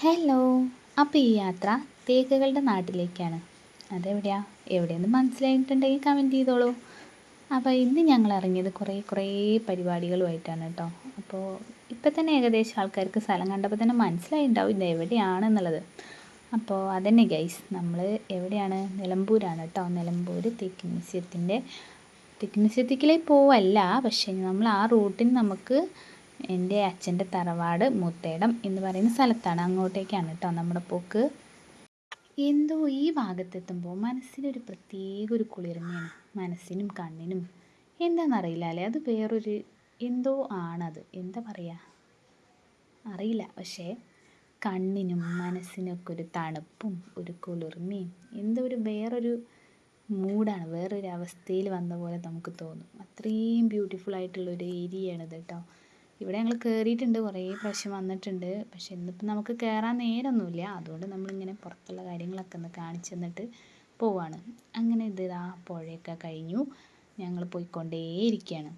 Hello. അപ്പോൾ ഈ യാത്ര തേക്കുകളുടെ നാട്ടിലേക്കാണ്. അതെവിടെയാ എവിടെയെന്ന് മനസ്സിലായിട്ടുണ്ടെങ്കിൽ കമൻറ്റ് ചെയ്തോളൂ. അപ്പോൾ ഇന്ന് ഞങ്ങൾ ഇറങ്ങിയത് കുറേ പരിപാടികളുമായിട്ടാണ് കേട്ടോ. അപ്പോൾ ഇപ്പം തന്നെ ഏകദേശം ആൾക്കാർക്ക് സ്ഥലം കണ്ടപ്പോൾ തന്നെ മനസ്സിലായിട്ടുണ്ടാവും ഇത് എവിടെയാണെന്നുള്ളത്. അപ്പോൾ അതന്നെ ഗൈസ്, നമ്മൾ എവിടെയാണ്? നിലമ്പൂരാണ് കേട്ടോ. നിലമ്പൂർ തേക്ക് മ്യൂസിയത്തിലേക്ക് പോവല്ല, പക്ഷേ നമ്മൾ ആ റൂട്ടിന് നമുക്ക് എൻ്റെ അച്ഛൻ്റെ തറവാട് മുത്തേടം എന്ന് പറയുന്ന സ്ഥലത്താണ്. അങ്ങോട്ടേക്കാണ് കേട്ടോ നമ്മുടെ പോക്ക്. എന്തോ ഈ ഭാഗത്തെത്തുമ്പോൾ മനസ്സിനൊരു പ്രത്യേക ഒരു കുളിർമയാണ്, മനസ്സിനും കണ്ണിനും. എന്താണെന്നറിയില്ല അല്ലേ, അത് വേറൊരു എന്തോ ആണത്. എന്താ പറയുക അറിയില്ല, പക്ഷേ കണ്ണിനും മനസ്സിനൊക്കെ ഒരു തണുപ്പും ഒരു കുളിർമയും എന്തോ ഒരു വേറൊരു മൂഡാണ്, വേറൊരു അവസ്ഥയിൽ വന്ന പോലെ നമുക്ക് തോന്നും. അത്രയും ബ്യൂട്ടിഫുൾ ആയിട്ടുള്ളൊരു ഏരിയയാണിത് കേട്ടോ. ഇവിടെ ഞങ്ങൾ കയറിയിട്ടുണ്ട്, കുറേ പ്രാവശ്യം വന്നിട്ടുണ്ട്. പക്ഷെ ഇന്നിപ്പോൾ നമുക്ക് കയറാൻ നേരമൊന്നുമില്ല, അതുകൊണ്ട് നമ്മളിങ്ങനെ പുറത്തുള്ള കാര്യങ്ങളൊക്കെ ഒന്ന് കാണിച്ചു തന്നിട്ട് പോവാണ്. അങ്ങനെ ആ പുഴയൊക്കെ കഴിഞ്ഞു ഞങ്ങൾ പോയിക്കൊണ്ടേയിരിക്കുകയാണ്.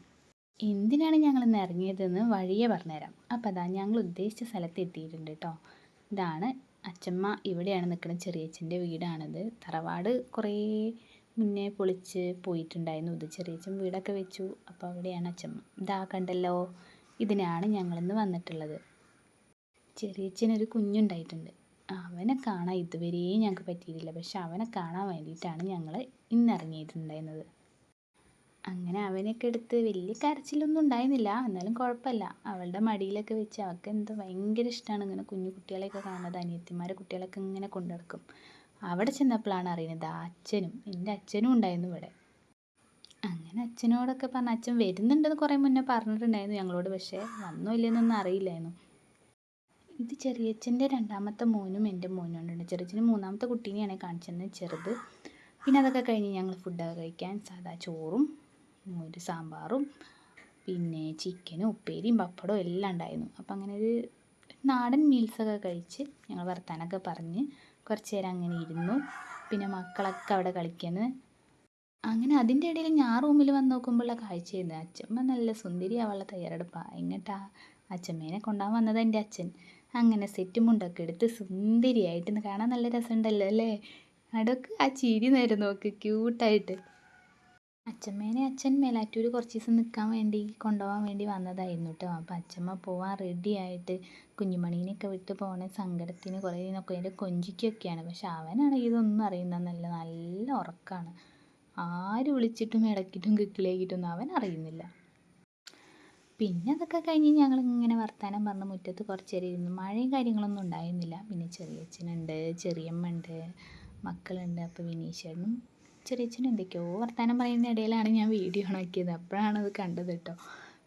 എന്തിനാണ് ഞങ്ങളിന്ന് ഇറങ്ങിയതെന്ന് വഴിയെ പറഞ്ഞുതരാം. അപ്പോൾ ഞങ്ങൾ ഉദ്ദേശിച്ച സ്ഥലത്ത് എത്തിയിട്ടുണ്ട് കേട്ടോ. ഇതാണ് അച്ചമ്മ ഇവിടെയാണ് നിൽക്കുന്നത്. ചെറിയച്ഛൻ്റെ വീടാണിത്. തറവാട് കുറേ മുന്നേ പൊളിച്ച് പോയിട്ടുണ്ടായിരുന്നു. ഇത് ചെറിയച്ഛൻ വീടൊക്കെ വെച്ചു. അപ്പോൾ അവിടെയാണ് അച്ചമ്മ. കണ്ടല്ലോ, ഇതിനാണ് ഞങ്ങളിന്ന് വന്നിട്ടുള്ളത്. ചെറിയച്ഛനൊരു കുഞ്ഞുണ്ടായിട്ടുണ്ട്. അവനെ കാണാൻ ഇതുവരെയും ഞങ്ങൾക്ക് പറ്റിയിട്ടില്ല. പക്ഷെ അവനെ കാണാൻ വേണ്ടിയിട്ടാണ് ഞങ്ങൾ ഇന്ന് ഇറങ്ങിയിട്ടുണ്ടായിരുന്നത്. അങ്ങനെ അവനെയൊക്കെ എടുത്ത് വലിയ കരച്ചിലൊന്നും ഉണ്ടായിരുന്നില്ല, എന്നാലും കുഴപ്പമില്ല. അവളുടെ മടിയിലൊക്കെ വെച്ച് അവൾക്ക് എന്തോ ഭയങ്കര ഇഷ്ടമാണ് ഇങ്ങനെ കുഞ്ഞു കുട്ടികളെയൊക്കെ കാണുന്നത്. അനിയത്തിമാരെ കുട്ടികളൊക്കെ ഇങ്ങനെ കൊണ്ടു നടക്കും. അവിടെ ചെന്നപ്പോഴാണ് അറിയുന്നത് എൻ്റെ അച്ഛനും ഉണ്ടായിരുന്നു ഇവിടെ. അങ്ങനെ അച്ഛനോടൊക്കെ പറഞ്ഞ് അച്ഛൻ വരുന്നുണ്ടെന്ന് കുറേ മുന്നേ പറഞ്ഞിട്ടുണ്ടായിരുന്നു ഞങ്ങളോട്, പക്ഷേ വന്നോ ഇല്ലെന്നൊന്നും അറിയില്ലായിരുന്നു. ഇത് ചെറിയച്ഛൻ്റെ രണ്ടാമത്തെ മോനും എൻ്റെ മോനും ഉണ്ട്. ചെറിയച്ഛന് മൂന്നാമത്തെ കുട്ടീനെയാണ് കാണിച്ചത്, ചെറുത്. പിന്നെ അതൊക്കെ കഴിഞ്ഞ് ഞങ്ങൾ ഫുഡൊക്കെ കഴിക്കാൻ സാധാ ചോറും ഒരു സാമ്പാറും പിന്നെ ചിക്കനും ഉപ്പേരിയും പപ്പടവും എല്ലാം ഉണ്ടായിരുന്നു. അപ്പം അങ്ങനെ ഒരു നാടൻ മീൽസൊക്കെ കഴിച്ച് ഞങ്ങൾ വർത്താനമൊക്കെ പറഞ്ഞ് കുറച്ച് നേരം അങ്ങനെ ഇരുന്നു. പിന്നെ മക്കളൊക്കെ അവിടെ കളിക്കുന്നു. അങ്ങനെ അതിൻ്റെ ഇടയിൽ ഞാൻ റൂമിൽ വന്ന് നോക്കുമ്പോഴുള്ള കാഴ്ചയായിരുന്നു, അച്ഛമ്മ നല്ല സുന്ദരി അവളുടെ തയ്യാറെടുപ്പാണ്. എങ്ങട്ടാ അച്ഛമ്മേനെ കൊണ്ടുപോകാൻ വന്നത് എൻ്റെ അച്ഛൻ. അങ്ങനെ സെറ്റും മുണ്ടൊക്കെ എടുത്ത് സുന്ദരിയായിട്ട് കാണാൻ നല്ല രസമുണ്ടല്ലോ അല്ലേ. അടക്ക് ആ ചിരി നേരെ നോക്ക്, ക്യൂട്ടായിട്ട്. അച്ഛമ്മേനെ അച്ഛൻ മേലാറ്റൂർ കുറച്ച് ദിവസം നിൽക്കാൻ വേണ്ടി കൊണ്ടുപോകാൻ വേണ്ടി വന്നതായിരുന്നു കേട്ടോ. അപ്പോൾ അച്ഛമ്മ പോവാൻ റെഡി ആയിട്ട് കുഞ്ഞുമണീനെയൊക്കെ വിട്ട് പോകണ സങ്കടത്തിന് കുറേ നോക്കി അതിൻ്റെ കൊഞ്ചിക്കൊക്കെയാണ്. പക്ഷെ അവനാണ് ഇതൊന്നും അറിയുന്നതെന്നല്ല, നല്ല ഉറക്കമാണ്. ആര് വിളിച്ചിട്ടും ഇടയ്ക്കിട്ടും കിക്കിളിയാക്കിയിട്ടൊന്നും അവൻ അറിയുന്നില്ല. പിന്നെ അതൊക്കെ കഴിഞ്ഞ് ഞങ്ങളിങ്ങനെ വർത്താനം പറഞ്ഞ് മുറ്റത്ത് കുറച്ച് നേരം ഇരുന്നു. മഴയും കാര്യങ്ങളൊന്നും ഉണ്ടായിരുന്നില്ല. പിന്നെ ചെറിയച്ഛനുണ്ട്, ചെറിയമ്മ ഉണ്ട്, മക്കളുണ്ട്. അപ്പോൾ വിനീഷേട്ടനും ചെറിയച്ഛനും എന്തൊക്കെയോ വർത്താനം പറയുന്ന ഇടയിലാണ് ഞാൻ വീഡിയോ ഓണാക്കിയത്. അപ്പോഴാണ് അത് കണ്ടത് കേട്ടോ.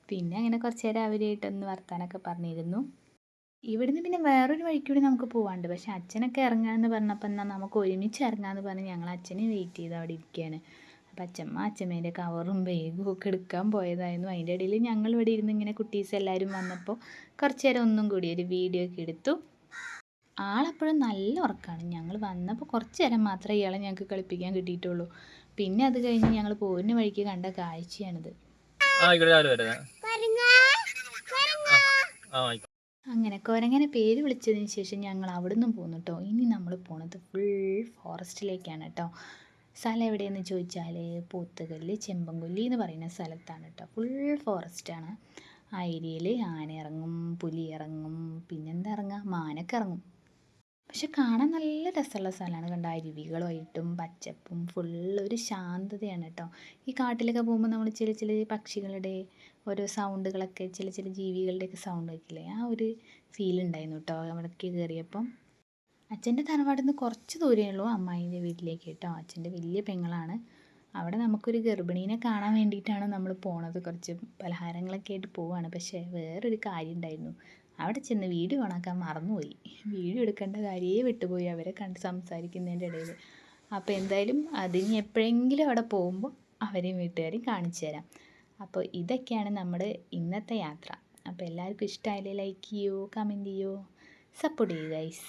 പിന്നെ അങ്ങനെ കുറച്ച് നേരം അവരായിട്ടൊന്ന് വർത്താനമൊക്കെ പറഞ്ഞിരുന്നു. ഇവിടുന്ന് പിന്നെ വേറൊരു വഴിക്കൂടി നമുക്ക് പോകാനുണ്ട്. പക്ഷെ അച്ഛനൊക്കെ ഇറങ്ങാമെന്ന് പറഞ്ഞപ്പോൾ എന്നാൽ നമുക്ക് ഒരുമിച്ച് ഇറങ്ങാമെന്ന് പറഞ്ഞ് ഞങ്ങൾ അച്ഛനെ വെയിറ്റ് ചെയ്ത് അവിടെ ഇരിക്കുകയാണ്. അപ്പം അച്ഛമ്മേൻ്റെ കവറും ബാഗും ഒക്കെ എടുക്കാൻ പോയതായിരുന്നു. അതിൻ്റെ ഇടയിൽ ഞങ്ങൾ ഇവിടെ ഇരുന്ന് ഇങ്ങനെ കുട്ടീസ് എല്ലാവരും വന്നപ്പോൾ കുറച്ച് നേരം ഒന്നും കൂടി ഒരു വീഡിയോ ഒക്കെ എടുത്തു. ആളപ്പോഴും നല്ല ഉറക്കമാണ്. ഞങ്ങൾ വന്നപ്പോൾ കുറച്ച് നേരം മാത്രമേ ഇയാളെ ഞങ്ങൾക്ക് കളിപ്പിക്കാൻ കിട്ടിയിട്ടുള്ളൂ. പിന്നെ അത് കഴിഞ്ഞ് ഞങ്ങൾ പോരുന്ന വഴിക്ക് കണ്ട കാഴ്ചയാണിത്. അങ്ങനെ കുരങ്ങനെ പേര് വിളിച്ചതിന് ശേഷം ഞങ്ങൾ അവിടെ നിന്നും പോന്നു കേട്ടോ. ഇനി നമ്മൾ പോണത് ഫുൾ ഫോറസ്റ്റിലേക്കാണ് കേട്ടോ. സ്ഥലം എവിടെയെന്ന് ചോദിച്ചാൽ പോത്തുകല്ല് ചെമ്പൻകൊല്ലി എന്ന് പറയുന്ന സ്ഥലത്താണ് കേട്ടോ. ഫുൾ ഫോറസ്റ്റാണ്. ആ ഏരിയയിൽ ആന ഇറങ്ങും, പുലി ഇറങ്ങും, പിന്നെന്താ ഇറങ്ങുക, മാനൊക്കെ ഇറങ്ങും. പക്ഷെ കാണാൻ നല്ല രസമുള്ള സ്ഥലമാണ്. കണ്ട അരുവികളുമായിട്ടും പച്ചപ്പും ഫുള്ളൊരു ശാന്തതയാണ് കേട്ടോ. ഈ കാട്ടിലൊക്കെ പോകുമ്പോൾ നമ്മൾ ചില പക്ഷികളുടെ ഓരോ സൗണ്ടുകളൊക്കെ ചില ജീവികളുടെയൊക്കെ സൗണ്ട് കേൾക്കില്ലേ, ആ ഒരു ഫീൽ ഉണ്ടായിരുന്നു കേട്ടോ അവിടേക്ക് കയറിയപ്പം. അച്ഛൻ്റെ തറവാടിൽ നിന്ന് കുറച്ച് ദൂരമേ ഉള്ളൂ അമ്മായിൻ്റെ വീട്ടിലേക്ക് കേട്ടോ. അച്ഛൻ്റെ വലിയ പെങ്ങളാണ്. അവിടെ നമുക്കൊരു ഗർഭിണീനെ കാണാൻ വേണ്ടിയിട്ടാണ് നമ്മൾ പോണത്. കുറച്ച് പലഹാരങ്ങളൊക്കെ ആയിട്ട് പോവുകയാണ്. പക്ഷേ വേറൊരു കാര്യം ഉണ്ടായിരുന്നു, അവിടെ ചെന്ന് വീഡിയോ ഓണാക്കാൻ മറന്നുപോയി. വീഡിയോ എടുക്കേണ്ട കാര്യമേ വിട്ടുപോയി അവരെ കണ്ട് സംസാരിക്കുന്നതിൻ്റെ ഇടയിൽ. അപ്പോൾ എന്തായാലും അതിന് എപ്പോഴെങ്കിലും അവിടെ പോകുമ്പോൾ അവരെയും വീട്ടുകാരെയും കാണിച്ചു തരാം. അപ്പോൾ ഇതൊക്കെയാണ് നമ്മുടെ ഇന്നത്തെ യാത്ര. അപ്പോൾ എല്ലാവർക്കും ഇഷ്ടമായാലേ ലൈക്ക് ചെയ്യൂ, കമൻറ്റ് ചെയ്യൂ, സപ്പോർട്ട് ചെയ്യൂ ഗൈസ്.